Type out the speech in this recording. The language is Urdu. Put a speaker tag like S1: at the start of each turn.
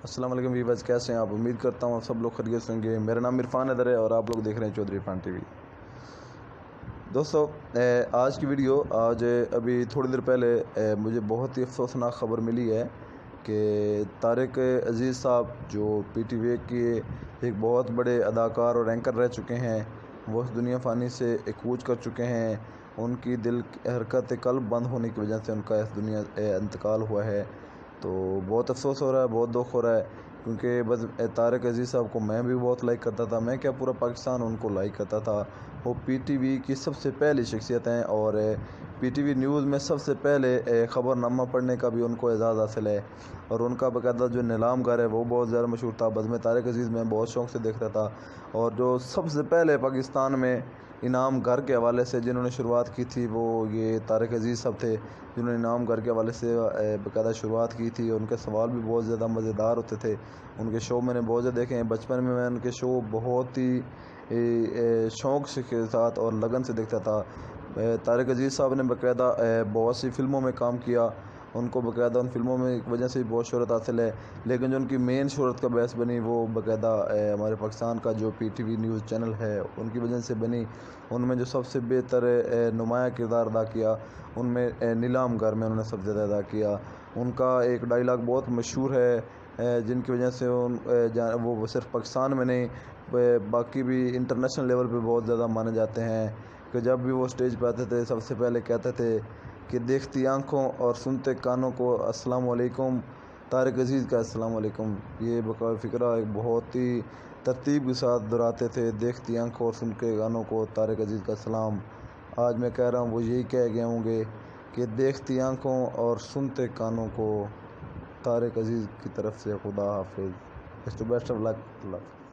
S1: السلام علیکم ویورز، کیسے ہیں آپ؟ امید کرتا ہوں آپ سب لوگ خیریت سے ہوں گے۔ میرا نام عرفان حیدر ہے اور آپ لوگ دیکھ رہے ہیں چودھری عرفان ٹی وی۔ دوستو، آج کی ویڈیو ابھی تھوڑی دیر پہلے مجھے بہت ہی افسوسناک خبر ملی ہے کہ طارق عزیز صاحب جو پی ٹی وی کے ایک بہت بڑے اداکار اور اینکر رہ چکے ہیں، وہ اس دنیا فانی سے کوچ کر چکے ہیں۔ ان کی دل کی حرکت قلب بند ہونے کی وجہ سے ان کا اس دنیا انتقال ہوا ہے۔ تو بہت افسوس ہو رہا ہے، بہت دکھ ہو رہا ہے، کیونکہ بس طارق عزیز صاحب کو میں بھی بہت لائک کرتا تھا۔ میں کیا، پورا پاکستان ان کو لائک کرتا تھا۔ وہ پی ٹی وی کی سب سے پہلی شخصیت ہیں اور پی ٹی وی نیوز میں سب سے پہلے خبر نامہ پڑھنے کا بھی ان کو اعزاز حاصل ہے۔ اور ان کا باقاعدہ جو نیلام گھر ہے وہ بہت زیادہ مشہور تھا۔ بزم طارق عزیز میں بہت شوق سے دیکھتا تھا، اور جو سب سے پہلے پاکستان میں انعام گھر کے حوالے سے جنہوں نے شروعات کی تھی وہ یہ طارق عزیز صاحب تھے، جنہوں نے انعام گھر کے حوالے سے باقاعدہ شروعات کی تھی۔ ان کے سوال بھی بہت زیادہ مزیدار ہوتے تھے۔ ان کے شو میں نے بہت زیادہ دیکھے ہیں۔ بچپن میں ان کے شو بہت ہی شوق کے ساتھ اور لگن سے دیکھتا تھا۔ طارق عزیز صاحب نے باقاعدہ بہت سی فلموں میں کام کیا۔ ان کو باقاعدہ ان فلموں میں ایک وجہ سے بھی بہت شہرت حاصل ہے، لیکن جو ان کی مین شہرت کا باعث بنی وہ باقاعدہ ہمارے پاکستان کا جو P T V news channel ہے ان کی وجہ سے بنی۔ ان میں جو سب سے بہتر نمایاں کردار ادا کیا ان میں نیلام گھر میں انہوں نے سب سے زیادہ ادا کیا۔ ان کا ایک ڈائلاگ بہت مشہور ہے جن کی وجہ سے وہ صرف پاکستان میں نہیں باقی بھی انٹرنیشنل لیول پہ بہت زیادہ مانے جاتے ہیں، کہ جب بھی وہ اسٹیج پہ آتے تھے سب سے پہلے کہتے تھے کہ دیکھتی آنکھوں اور سنتے کانوں کو السلام علیکم، طارق عزیز کا السلام علیکم۔ یہ فقرہ ایک بہت ہی ترتیب کے ساتھ دہراتے تھے، دیکھتی آنکھوں اور سنتے کانوں کو طارق عزیز کا سلام۔ آج میں کہہ رہا ہوں وہ یہی کہہ گئے ہوں گے کہ دیکھتی آنکھوں اور سنتے کانوں کو طارق عزیز کی طرف سے خدا حافظ۔ Best of look.